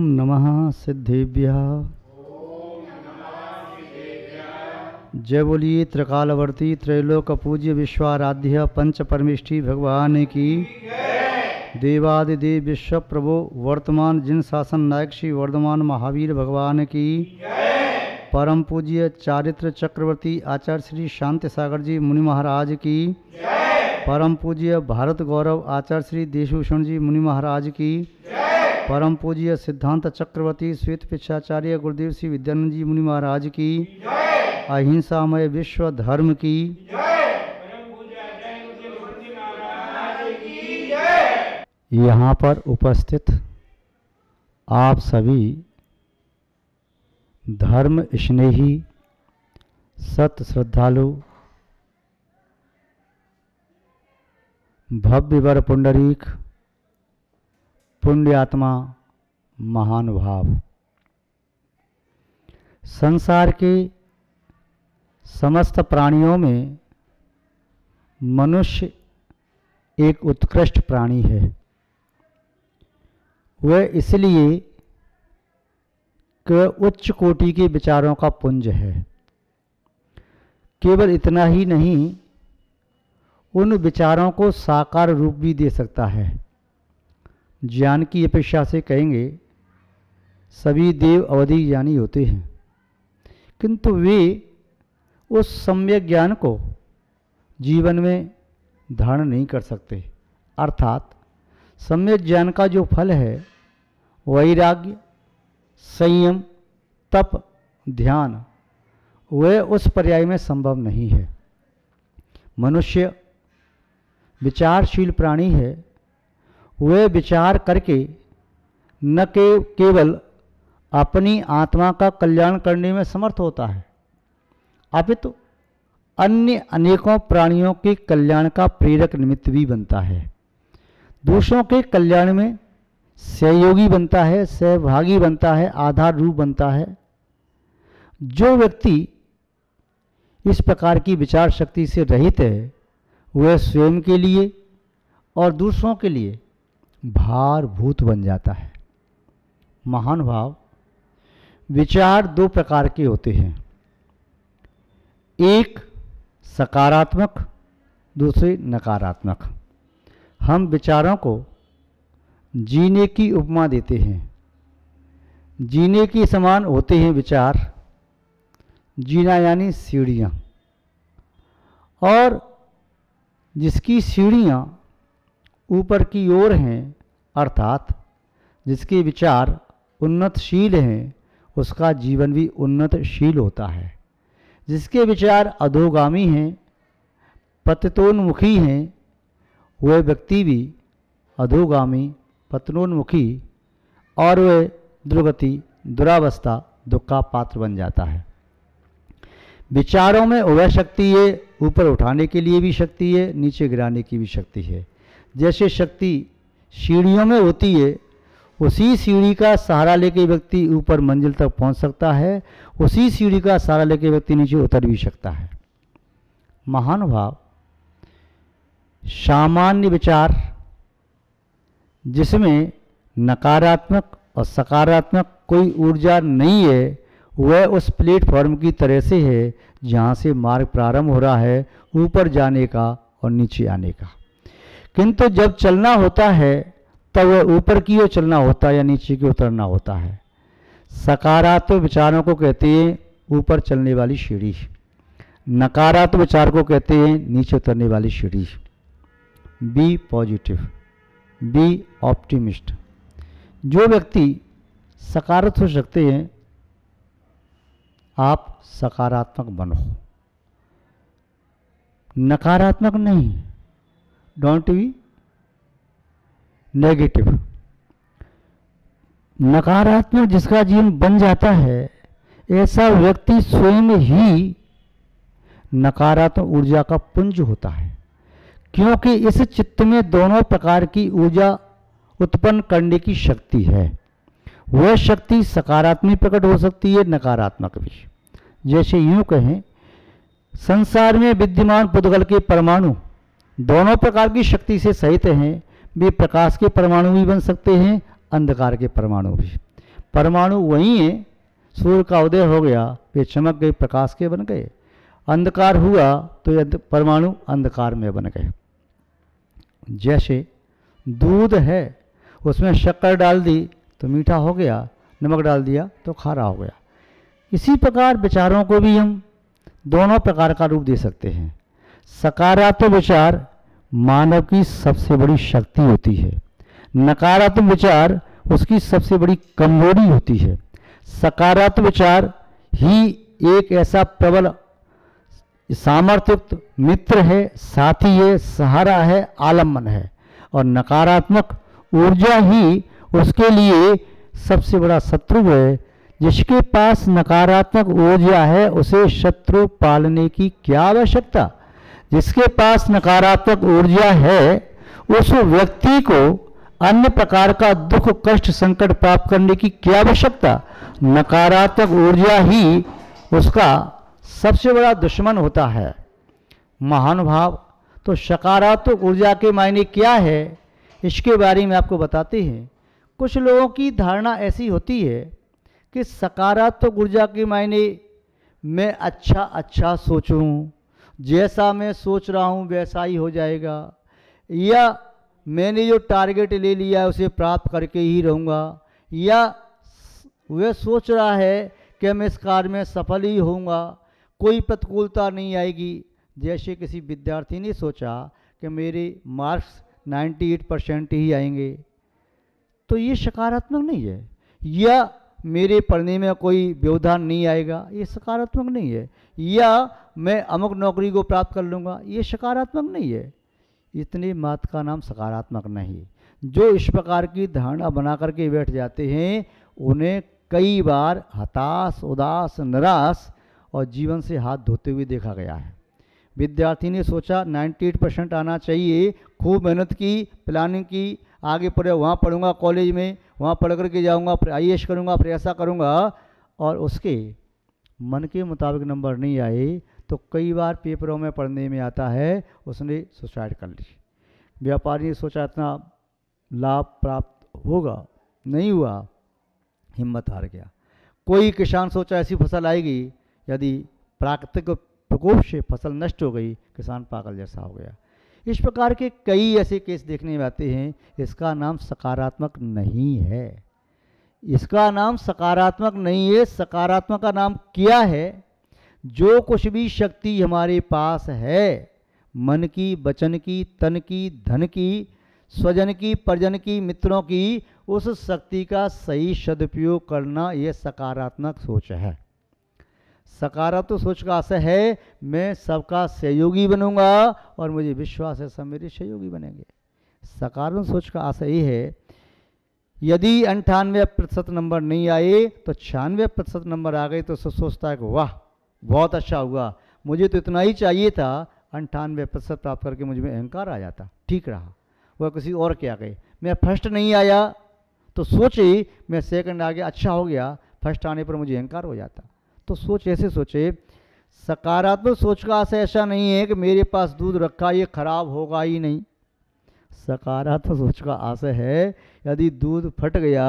नमः सिद्धेभ्यः। जय बोलिए त्रिकालवर्ती त्रैलोक पूज्य विश्वाराध्य पंच परमेष्ठी भगवान की। देवादिदेव विश्व प्रभु वर्तमान जिन शासन नायक श्री वर्धमान महावीर भगवान की। परम पूज्य चारित्र चक्रवर्ती आचार्य श्री शांति सागर जी मुनि महाराज की। परम पूज्य भारत गौरव आचार्य श्री देशभूषण जी मुनि महाराज की। परम पूज्य सिद्धांत चक्रवर्ती श्वेत पिछाचार्य गुरुदेव श्री विद्यानंद जी मुनि महाराज की। अहिंसामय विश्व धर्म की। यहाँ पर उपस्थित आप सभी धर्म स्नेही सत श्रद्धालु भव्य वर पुंडरीक पुण्यात्मा महानुभाव, संसार के समस्त प्राणियों में मनुष्य एक उत्कृष्ट प्राणी है। वह इसलिए कि उच्च कोटि के विचारों का पुंज है। केवल इतना ही नहीं, उन विचारों को साकार रूप भी दे सकता है। ज्ञान की अपेक्षा से कहेंगे सभी देव अवधि ज्ञानी होते हैं, किंतु वे उस सम्यक ज्ञान को जीवन में धारण नहीं कर सकते। अर्थात सम्यक ज्ञान का जो फल है वैराग्य, संयम, तप, ध्यान, वह उस पर्याय में संभव नहीं है। मनुष्य विचारशील प्राणी है। वह विचार करके न केवल अपनी आत्मा का कल्याण करने में समर्थ होता है, अपितु अन्य अनेकों प्राणियों के कल्याण का प्रेरक निमित्त भी बनता है। दूसरों के कल्याण में सहयोगी बनता है, सहभागी बनता है, आधार रूप बनता है। जो व्यक्ति इस प्रकार की विचार शक्ति से रहित है, वह स्वयं के लिए और दूसरों के लिए भारभूत बन जाता है। महानुभाव, विचार दो प्रकार के होते हैं, एक सकारात्मक, दूसरे नकारात्मक। हम विचारों को जीने की उपमा देते हैं। जीने के समान होते हैं विचार। जीना यानी सीढ़ियाँ, और जिसकी सीढ़ियाँ ऊपर की ओर हैं, अर्थात जिसके विचार उन्नतशील हैं, उसका जीवन भी उन्नतशील होता है। जिसके विचार अधोगामी हैं, पतितोन्मुखी हैं, वह व्यक्ति भी अधोगामी, पतनोन्मुखी और वह दुर्गति, दुरावस्था, दुख का पात्र बन जाता है। विचारों में वह शक्ति है, ऊपर उठाने के लिए भी शक्ति है, नीचे गिराने की भी शक्ति है। जैसे शक्ति सीढ़ियों में होती है, उसी सीढ़ी का सहारा लेके व्यक्ति ऊपर मंजिल तक पहुंच सकता है, उसी सीढ़ी का सहारा लेके व्यक्ति नीचे उतर भी सकता है। महानुभाव, सामान्य विचार जिसमें नकारात्मक और सकारात्मक कोई ऊर्जा नहीं है, वह उस प्लेटफॉर्म की तरह से है जहाँ से मार्ग प्रारंभ हो रहा है ऊपर जाने का और नीचे आने का। किंतु जब चलना होता है तब वह ऊपर की ओर चलना होता है या नीचे की ओर उतरना होता है। सकारात्मक विचारों को कहते हैं ऊपर चलने वाली सीढ़ी, नकारात्मक विचार को कहते हैं नीचे उतरने वाली सीढ़ी। Be positive, be optimist. जो व्यक्ति सकारात्मक हो सकते हैं, आप सकारात्मक बनो, नकारात्मक नहीं। Don't be negative. नकारात्मक जिसका जीवन बन जाता है, ऐसा व्यक्ति स्वयं ही नकारात्मक ऊर्जा का पुंज होता है, क्योंकि इस चित्त में दोनों प्रकार की ऊर्जा उत्पन्न करने की शक्ति है। वह शक्ति सकारात्मक प्रकट हो सकती है, नकारात्मक भी। जैसे यूं कहें, संसार में विद्यमान पुद्गल के परमाणु दोनों प्रकार की शक्ति से सहित हैं। वे प्रकाश के परमाणु भी बन सकते हैं, अंधकार के परमाणु भी। परमाणु वही है, सूर्य का उदय हो गया, वे चमक गए, प्रकाश के बन गए। अंधकार हुआ तो ये परमाणु अंधकार में बन गए। जैसे दूध है, उसमें शक्कर डाल दी तो मीठा हो गया, नमक डाल दिया तो खारा हो गया। इसी प्रकार विचारों को भी हम दोनों प्रकार का रूप दे सकते हैं। सकारात्मक विचार मानव की सबसे बड़ी शक्ति होती है, नकारात्मक विचार उसकी सबसे बड़ी कमजोरी होती है। सकारात्मक विचार ही एक ऐसा प्रबल सामर्थ्युक्त मित्र है, साथी है, सहारा है, आलम्बन है, और नकारात्मक ऊर्जा ही उसके लिए सबसे बड़ा शत्रु है। जिसके पास नकारात्मक ऊर्जा है उसे शत्रु पालने की क्या आवश्यकता। जिसके पास नकारात्मक ऊर्जा है उस व्यक्ति को अन्य प्रकार का दुख कष्ट संकट प्राप्त करने की क्या आवश्यकता। नकारात्मक ऊर्जा ही उसका सबसे बड़ा दुश्मन होता है। महानुभाव, तो सकारात्मक ऊर्जा के मायने क्या है इसके बारे में आपको बताते हैं। कुछ लोगों की धारणा ऐसी होती है कि सकारात्मक ऊर्जा के मायने मैं अच्छा अच्छा सोचूं, जैसा मैं सोच रहा हूं वैसा ही हो जाएगा, या मैंने जो टारगेट ले लिया है उसे प्राप्त करके ही रहूँगा, या वह सोच रहा है कि मैं इस कार्य में सफल ही होऊंगा, कोई प्रतिकूलता नहीं आएगी। जैसे किसी विद्यार्थी ने सोचा कि मेरे मार्क्स 98% ही आएंगे, तो ये सकारात्मक नहीं है। या मेरे पढ़ने में कोई व्यवधान नहीं आएगा, ये सकारात्मक नहीं है। या मैं अमुक नौकरी को प्राप्त कर लूँगा, ये सकारात्मक नहीं है। इतने मात का नाम सकारात्मक नहीं। जो इस प्रकार की धारणा बना करके बैठ जाते हैं उन्हें कई बार हताश, उदास, निराश और जीवन से हाथ धोते हुए देखा गया है। विद्यार्थी ने सोचा 98% आना चाहिए, खूब मेहनत की, प्लानिंग की, आगे पढ़े, वहाँ पढ़ूंगा कॉलेज में, वहाँ पढ़ करके जाऊँगा, फिर IAS करूँगा, फिर ऐसा करूँगा, और उसके मन के मुताबिक नंबर नहीं आए तो कई बार पेपरों में पढ़ने में आता है उसने सुसाइड कर ली। व्यापारी ने सोचा इतना लाभ प्राप्त होगा, नहीं हुआ, हिम्मत हार गया। कोई किसान सोचा ऐसी फसल आएगी, यदि प्राकृतिक प्रकोप से फसल नष्ट हो गई, किसान पागल जैसा हो गया। इस प्रकार के कई ऐसे केस देखने में आते हैं। इसका नाम सकारात्मक नहीं है। इसका नाम सकारात्मक नहीं है। सकारात्मक का नाम क्या है? जो कुछ भी शक्ति हमारे पास है, मन की, वचन की, तन की, धन की, स्वजन की, परिजन की, मित्रों की, उस शक्ति का सही सदुपयोग करना, यह सकारात्मक सोच है। सकारात्मक सोच का आशय है मैं सबका सहयोगी बनूंगा और मुझे विश्वास है सब मेरे सहयोगी बनेंगे। सकारात्मक सोच का आशय ये है यदि 98% नंबर नहीं आए तो 96% नंबर आ गए तो सोचता है कि वाह बहुत अच्छा हुआ, मुझे तो इतना ही चाहिए था, 98% प्राप्त करके मुझ में अहंकार आ जाता, ठीक रहा। वह किसी और क्या कहे, मैं फर्स्ट नहीं आया तो सोचे मैं सेकंड आ गया, अच्छा हो गया, फर्स्ट आने पर मुझे अहंकार हो जाता। तो सोच ऐसे सोचे। सकारात्मक सोच का आशय ऐसा नहीं है कि मेरे पास दूध रखा ये खराब होगा ही नहीं। सकारात्मक सोच का आशय है यदि दूध फट गया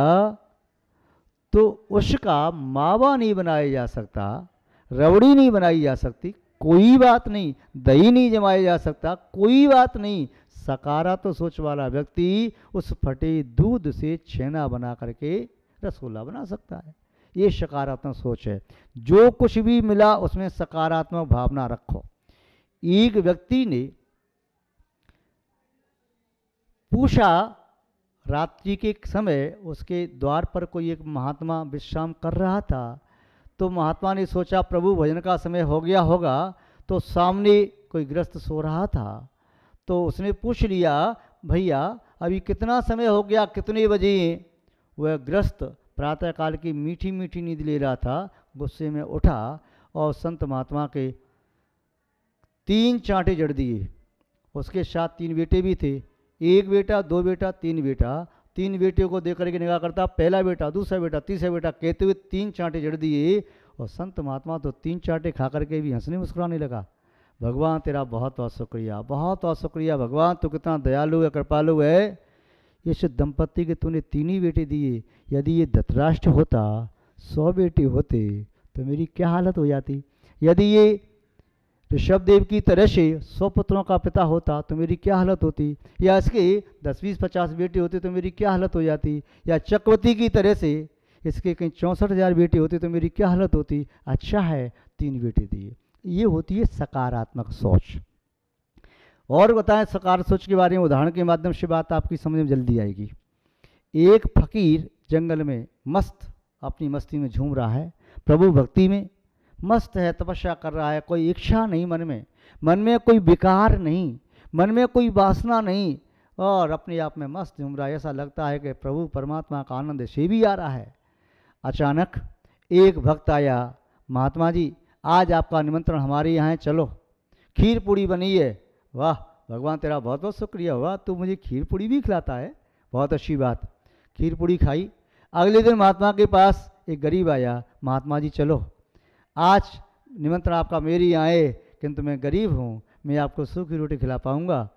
तो उसका मावा नहीं बनाया जा सकता, रबड़ी नहीं बनाई जा सकती, कोई बात नहीं, दही नहीं जमाया जा सकता, कोई बात नहीं। सकारात्मक सोच वाला व्यक्ति उस फटे दूध से छेना बना करके रसगुल्ला बना सकता है। ये सकारात्मक सोच है। जो कुछ भी मिला उसमें सकारात्मक भावना रखो। एक व्यक्ति ने पूछा, रात्रि के समय उसके द्वार पर कोई एक महात्मा विश्राम कर रहा था, तो महात्मा ने सोचा प्रभु भजन का समय हो गया होगा, तो सामने कोई गृहस्थ सो रहा था, तो उसने पूछ लिया भैया अभी कितना समय हो गया, कितने बजे? वह गृहस्थ प्रातःकाल की मीठी मीठी नींद ले रहा था, गुस्से में उठा और संत महात्मा के 3 चांटे जड़ दिए। उसके साथ 3 बेटे भी थे, 1 बेटा, 2 बेटा, 3 बेटा। 3 बेटियों को देख करके निगाह करता, पहला बेटा, दूसरा बेटा, तीसरा बेटा, कहते हुए 3 चांटे जड़ दिए। और संत महात्मा तो 3 चांटे खा करके भी हंसने मुस्कुराने लगा। भगवान तेरा बहुत बहुत शुक्रिया, बहुत बहुत शुक्रिया भगवान, तू कितना दयालु है, कृपालु है। इस दंपति के तूने 3 ही बेटे दिए, यदि ये धृतराष्ट्र होता 100 बेटे होते तो मेरी क्या हालत हो जाती। यदि ये ऋषभदेव की तरह से 100 पुत्रों का पिता होता तो मेरी क्या हालत होती, या इसके 10, 20, 50 बेटे होते तो मेरी क्या हालत हो जाती, या चक्रवर्ती की तरह से इसके कहीं 64,000 बेटे होते तो मेरी क्या हालत होती। अच्छा है 3 बेटे दिए। ये होती है सकारात्मक सोच। और बताएं सकारात्मक सोच के बारे में, उदाहरण के माध्यम से बात आपकी समझ में जल्दी आएगी। एक फकीर जंगल में मस्त अपनी मस्ती में झूम रहा है, प्रभु भक्ति में मस्त है, तपस्या कर रहा है, कोई इच्छा नहीं मन में कोई विकार नहीं, मन में कोई वासना नहीं, और अपने आप में मस्त झूम रहा है। ऐसा लगता है कि प्रभु परमात्मा का आनंद से भी आ रहा है। अचानक एक भक्त आया, महात्मा जी आज आपका निमंत्रण हमारे यहाँ है, चलो खीर पूड़ी बनी है। वाह भगवान तेरा बहुत बहुत शुक्रिया, वाह तू मुझे खीर पूड़ी भी खिलाता है, बहुत अच्छी बात। खीर पूड़ी खाई। अगले दिन महात्मा के पास एक गरीब आया, महात्मा जी चलो आज निमंत्रण आपका मेरे यहाँ है, किंतु मैं गरीब हूँ, मैं आपको सूखी रोटी खिला पाऊँगा।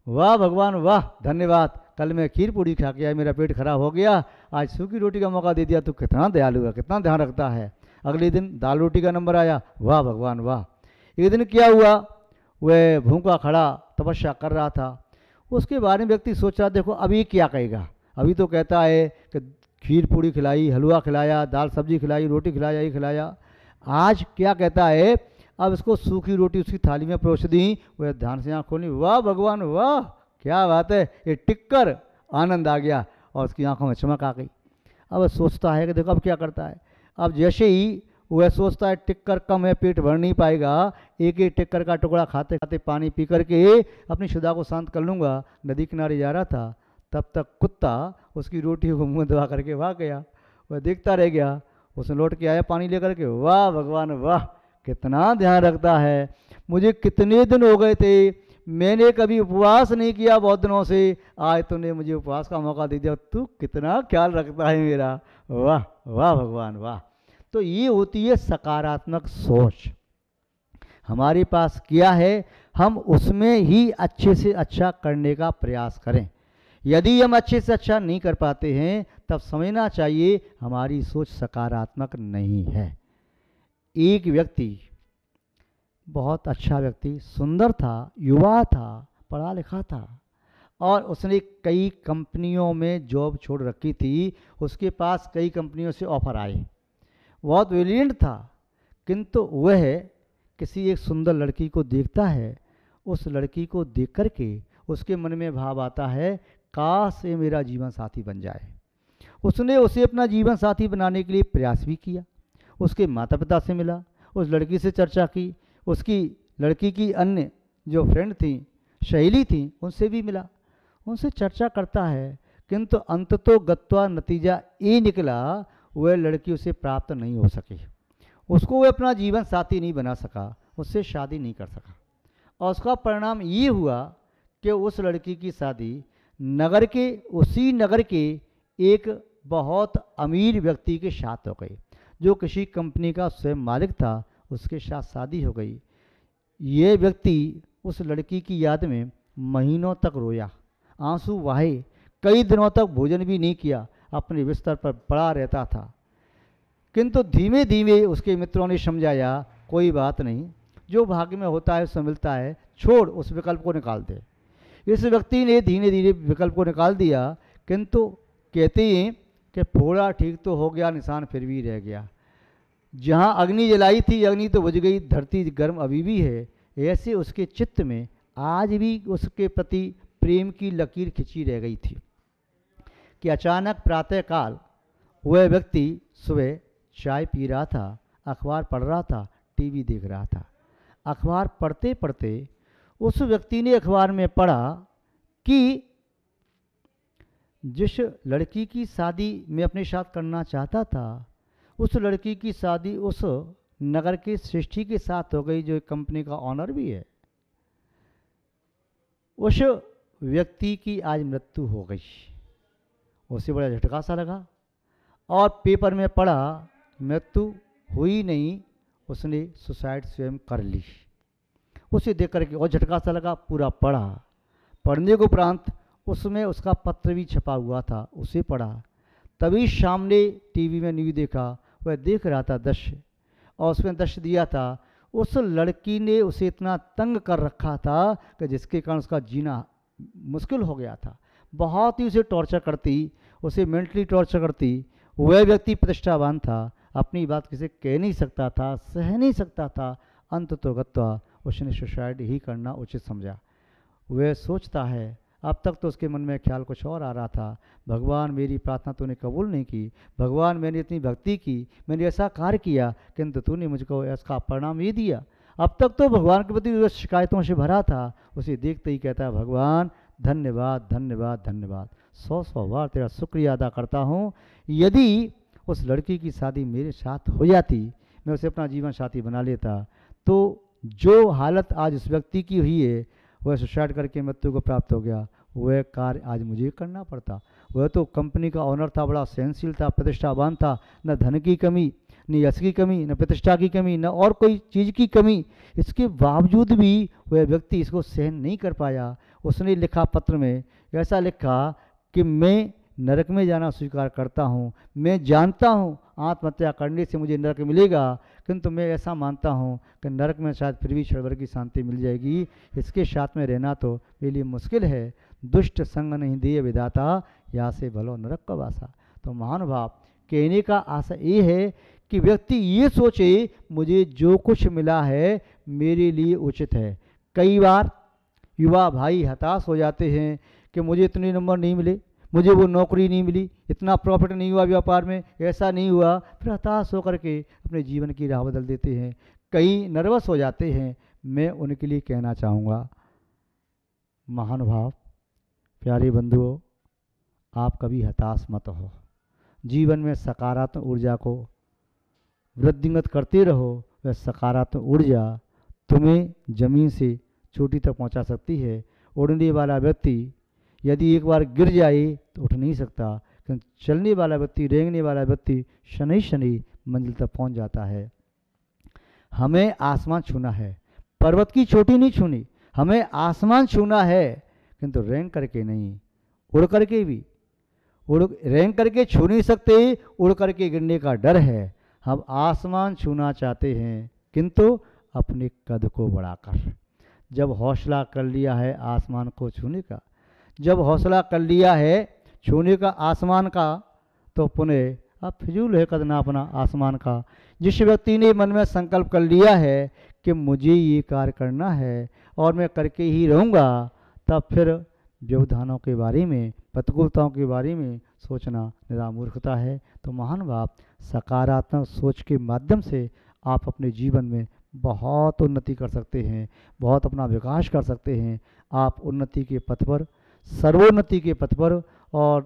वाह भगवान वाह धन्यवाद, कल मैं खीर पूड़ी खा के आया, मेरा पेट खराब हो गया, आज सूखी रोटी का मौका दे दिया, तू कितना दयालु है, कितना ध्यान रखता है। अगले दिन दाल रोटी का नंबर आया, वाह भगवान वाह। एक दिन क्या हुआ, वह भूखा खड़ा तपस्या कर रहा था। उसके बारे में व्यक्ति सोच रहा, देखो अभी क्या कहेगा, अभी तो कहता है कि खीर पूड़ी खिलाई, हलवा खिलाया, दाल सब्जी खिलाई, रोटी खिलाया, ये खिलाया। आज क्या कहता है, अब इसको सूखी रोटी उसकी थाली में परोस दी। वह ध्यान से आँख खोली, वाह भगवान वाह क्या बात है, ये टिक्कर आनंद आ गया और उसकी आंखों में चमक आ गई। अब वह सोचता है कि देखो अब क्या करता है। अब जैसे ही वह सोचता है टिक्कर कम है, पेट भर नहीं पाएगा, एक एक टिक्कर का टुकड़ा खाते खाते पानी पी करके अपनी क्षुधा को शांत कर लूँगा, नदी किनारे जा रहा था, तब तक कुत्ता उसकी रोटी को मुँह दबा करके भाग गया। वह देखता रह गया, उसने लौट के आया पानी लेकर के, वाह भगवान वाह कितना ध्यान रखता है, मुझे कितने दिन हो गए थे, मैंने कभी उपवास नहीं किया बहुत दिनों से, आज तूने मुझे उपवास का मौका दे दिया, तू कितना ख्याल रखता है मेरा, वाह वाह भगवान वाह। तो ये होती है सकारात्मक सोच। हमारे पास क्या है, हम उसमें ही अच्छे से अच्छा करने का प्रयास करें। यदि हम अच्छे से अच्छा नहीं कर पाते हैं तब समझना चाहिए हमारी सोच सकारात्मक नहीं है। एक व्यक्ति, बहुत अच्छा व्यक्ति, सुंदर था, युवा था, पढ़ा लिखा था, और उसने कई कंपनियों में जॉब छोड़ रखी थी। उसके पास कई कंपनियों से ऑफर आए, बहुत ब्रिलियंट था, किंतु वह किसी एक सुंदर लड़की को देखता है। उस लड़की को देख कर के उसके मन में भाव आता है, काश ये मेरा जीवन साथी बन जाए। उसने उसे अपना जीवन साथी बनाने के लिए प्रयास भी किया, उसके माता पिता से मिला, उस लड़की से चर्चा की, उसकी लड़की की अन्य जो फ्रेंड थी, सहेली थी, उनसे भी मिला, उनसे चर्चा करता है, किंतु अंततो गत्वा नतीजा ये निकला, वह लड़की उसे प्राप्त नहीं हो सकी, उसको वह अपना जीवन साथी नहीं बना सका, उससे शादी नहीं कर सका। और उसका परिणाम ये हुआ कि उस लड़की की शादी उसी नगर के एक बहुत अमीर व्यक्ति के साथ हो गई, जो किसी कंपनी का स्वयं मालिक था, उसके साथ शादी हो गई। ये व्यक्ति उस लड़की की याद में महीनों तक रोया, आंसू बहाए, कई दिनों तक भोजन भी नहीं किया, अपने बिस्तर पर पड़ा रहता था। किंतु धीमे धीमे उसके मित्रों ने समझाया, कोई बात नहीं, जो भाग्य में होता है उससे मिलता है, छोड़, उस विकल्प को निकाल दे। इस व्यक्ति ने धीरे धीरे विकल्प को निकाल दिया, किंतु कहते हैं कि फोड़ा ठीक तो हो गया, निशान फिर भी रह गया। जहाँ अग्नि जलाई थी अग्नि तो बुझ गई, धरती गर्म अभी भी है। ऐसे उसके चित्त में आज भी उसके प्रति प्रेम की लकीर खिंची रह गई थी कि अचानक प्रातःकाल वह व्यक्ति सुबह चाय पी रहा था, अखबार पढ़ रहा था, टीवी देख रहा था। अखबार पढ़ते पढ़ते उस व्यक्ति ने अखबार में पढ़ा कि जिस लड़की की शादी मैं अपने साथ करना चाहता था, उस लड़की की शादी उस नगर के श्रेष्ठी के साथ हो गई, जो एक कंपनी का ऑनर भी है। उस व्यक्ति की आज मृत्यु हो गई। उसे बड़ा झटका सा लगा और पेपर में पढ़ा, मृत्यु हुई नहीं, उसने सुसाइड स्वयं कर ली। उसे देख करके और झटका सा लगा, पूरा पढ़ा, पढ़ने के उपरांत उसमें उसका पत्र भी छपा हुआ था, उसे पढ़ा। तभी सामने टीवी में न्यूज़ देखा, वह देख रहा था दृश्य, और उसमें दृश्य दिया था उस लड़की ने उसे इतना तंग कर रखा था कि जिसके कारण उसका जीना मुश्किल हो गया था। बहुत ही उसे टॉर्चर करती, उसे मेंटली टॉर्चर करती। वह व्यक्ति प्रतिष्ठावान था, अपनी बात किसी कह नहीं सकता था, सह नहीं सकता था। अंत तो गत्वा उसने सुसाइड ही करना उचित समझा। वह सोचता है, अब तक तो उसके मन में ख्याल कुछ और आ रहा था, भगवान मेरी प्रार्थना तूने कबूल नहीं की, भगवान मैंने इतनी भक्ति की, मैंने ऐसा कार्य किया, किंतु तूने मुझको इसका परिणाम ये दिया। अब तक तो भगवान के प्रति शिकायतों से भरा था। उसे देखते ही कहता है, भगवान धन्यवाद धन्यवाद धन्यवाद, 100 बार तेरा शुक्रिया अदा करता हूँ। यदि उस लड़की की शादी मेरे साथ हो जाती, मैं उसे अपना जीवन साथी बना लेता, तो जो हालत आज उस व्यक्ति की हुई है, वह सुसाइड करके मृत्यु को प्राप्त हो गया, वह कार्य आज मुझे करना पड़ता। वह तो कंपनी का ऑनर था, बड़ा सहनशील था, प्रतिष्ठावान था, न धन की कमी, न यश की कमी, न प्रतिष्ठा की कमी, न और कोई चीज़ की कमी। इसके बावजूद भी वह व्यक्ति इसको सहन नहीं कर पाया। उसने लिखा पत्र में, ऐसा लिखा कि मैं नरक में जाना स्वीकार करता हूँ, मैं जानता हूँ आत्महत्या करने से मुझे नरक मिलेगा, किंतु मैं ऐसा मानता हूँ कि नरक में शायद फिर भी क्षण भर की शांति मिल जाएगी। इसके साथ में रहना तो मेरे लिए मुश्किल है। दुष्ट संग नहीं दिए विधाता, यहाँ से भलो नरक का वासा। तो महानुभाव, कहने का आशा ये है कि व्यक्ति ये सोचे मुझे जो कुछ मिला है मेरे लिए उचित है। कई बार युवा भाई हताश हो जाते हैं कि मुझे इतने नंबर नहीं मिले, मुझे वो नौकरी नहीं मिली, इतना प्रॉफिट नहीं हुआ व्यापार में, ऐसा नहीं हुआ, फिर हताश होकर के अपने जीवन की राह बदल देते हैं, कई नर्वस हो जाते हैं। मैं उनके लिए कहना चाहूँगा, महानुभाव, प्यारे बंधुओं, आप कभी हताश मत हो। जीवन में सकारात्मक ऊर्जा को वृद्धिंगत करते रहो। वह सकारात्मक ऊर्जा तुम्हें जमीन से चोटी तक पहुंचा सकती है। उड़ने वाला व्यक्ति यदि एक बार गिर जाए तो उठ नहीं सकता, क्योंकि चलने वाला व्यक्ति, रेंगने वाला व्यक्ति शनि शनि मंजिल तक पहुंच जाता है। हमें आसमान छूना है, पर्वत की चोटी नहीं छूनी, हमें आसमान छूना है, किंतु रेंग करके नहीं, उड़ करके भी। रेंग करके छू नहीं सकते, उड़ करके गिरने का डर है। हम आसमान छूना चाहते हैं, किंतु अपने कद को बढ़ाकर। जब हौसला कर लिया है आसमान को छूने का, जब हौसला कर लिया है छूने का आसमान का, तो पुनः अब फिजूल है कदना अपना आसमान का। जिस व्यक्ति ने मन में संकल्प कर लिया है कि मुझे ये कार्य करना है और मैं करके ही रहूँगा, तब फिर व्यवधानों के बारे में, प्रतिकूलताओं के बारे में सोचना निरामूर्खता है। तो महानुभाव, सकारात्मक सोच के माध्यम से आप अपने जीवन में बहुत उन्नति कर सकते हैं, बहुत अपना विकास कर सकते हैं। आप उन्नति के पथ पर, सर्वोन्नति के पथ पर और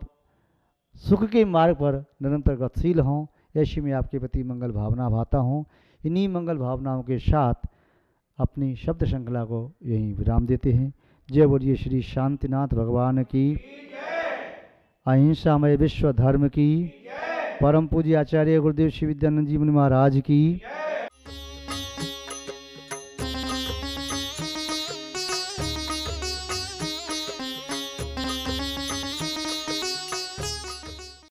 सुख के मार्ग पर निरंतर गतिशील हों, ऐसी मैं आपके प्रति मंगल भावना भाता हूँ। इन्हीं मंगल भावनाओं के साथ अपनी शब्द श्रृंखला को यहीं विराम देते हैं। जय बोलिए श्री शांतिनाथ भगवान की, अहिंसामय विश्व धर्म की, परम पूज्य आचार्य गुरुदेव श्री विद्यानंद जी मुनि महाराज की।